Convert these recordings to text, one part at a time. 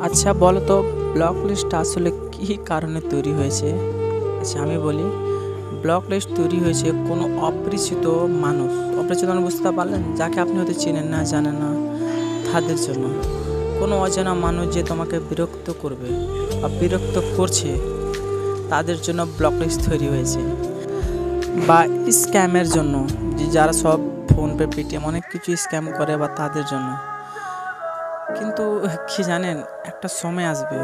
আচ্ছা বলো তো, ব্লক লিস্ট আসলে কী কারণে তৈরি হয়েছে? আচ্ছা আমি বলি, ব্লক লিস্ট তৈরি হয়েছে কোনো অপরিচিত মানুষ, অপরিচিত মানুষ বুঝতে পারলেন? যাকে আপনি হয়তো চেনেন না, জানেন না, তাদের জন্য। কোনো অজানা মানুষ যে তোমাকে বিরক্ত করবে বা বিরক্ত করছে, তাদের জন্য ব্লক লিস্ট তৈরি হয়েছে। বা স্ক্যামের জন্য, যে যারা সব ফোনপে, পেটিএম অনেক কিছু স্ক্যাম করে, বা তাদের জন্য। কিন্তু কি জানেন, একটা সময় আসবে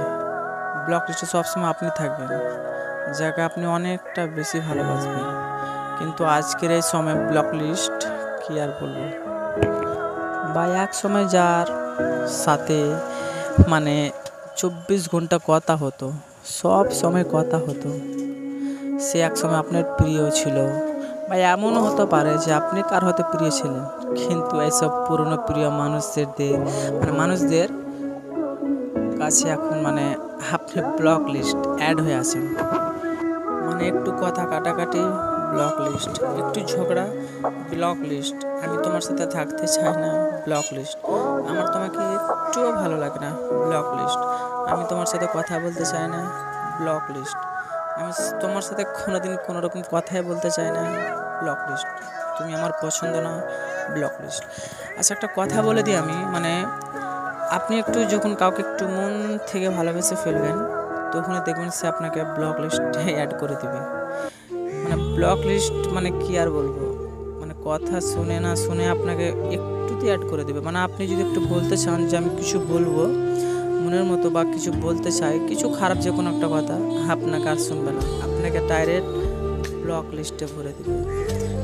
ব্লক লিস্টে সবসময় আপনি থাকবেন, যাকে আপনি অনেকটা বেশি ভালোবাসবেন। কিন্তু আজকের এই সময় ব্লক লিস্ট কি আর বলবো, বা এক সময় যার সাথে মানে 24 ঘন্টা কথা হতো, সব সময় কথা হতো, সে এক সময় আপনার প্রিয় ছিল। বা এমনও হতে পারে যে আপনি কার হয়তো প্রিয় ছিলেন, কিন্তু এইসব পুরনো প্রিয় মানুষদের কাছে এখন আপনি ব্লক লিস্ট অ্যাড হয়ে আছেন। একটু কথা কাটাকাটি, ব্লক লিস্ট, একটু ঝগড়া, ব্লক লিস্ট, আমি তোমার সাথে থাকতে চাই না, ব্লক লিস্ট, আমার তোমাকে একটুও ভালো লাগে না, ব্লক লিস্ট, আমি তোমার সাথে কথা বলতে চাই না, ব্লক লিস্ট, আমি তোমার সাথে কোনোদিন কোনো রকম কথাই বলতে চাই না, ব্লক লিস্ট, তুমি আমার পছন্দ না, ব্লক লিস্ট। আচ্ছা একটা কথা বলে দিই আমি, আপনি একটু যখন কাউকে একটু মন থেকে ভালোবেসে ফেলবেন, তখনই দেখবেন সে আপনাকে ব্লক লিস্টে অ্যাড করে দেবে। ব্লক লিস্ট কি আর বলবো, কথা শুনে না শুনে আপনাকে একটুতেই অ্যাড করে দেবে। আপনি যদি একটু বলতে চান যে আমি কিছু বলবো মনের মতো, বা কিছু বলতে চাই, কিছু খারাপ যে কোনো একটা কথা, আপনাকে আর শুনবে না, আপনাকে ডাইরেক্ট ব্লক লিস্টে ভরে দেবে।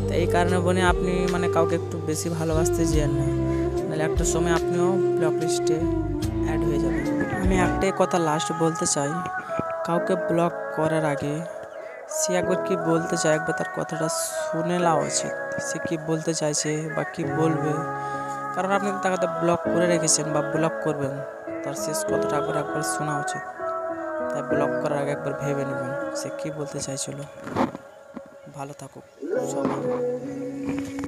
তো এই কারণে বলে আপনি কাউকে একটু বেশি ভালোবাসতে যেন না, নাহলে একটা সময় আপনিও ব্লক লিস্টে অ্যাড হয়ে যাবেন। আমি একটাই কথা লাস্ট বলতে চাই, কাউকে ব্লক করার আগে সে একবার কি বলতে চায়, একবার তার কথাটা শুনে নেওয়া উচিত, সে কি বলতে চাইছে বা কি বলবে। কারণ আপনি তাকে ব্লক করে রেখেছেন বা ব্লক করবেন, তার শেষ কথাটা একবার শোনা উচিত। তাই ব্লক করার আগে একবার ভেবে নেবেন সে কি বলতে চাইছিল। ভালো থাকুক সবাই।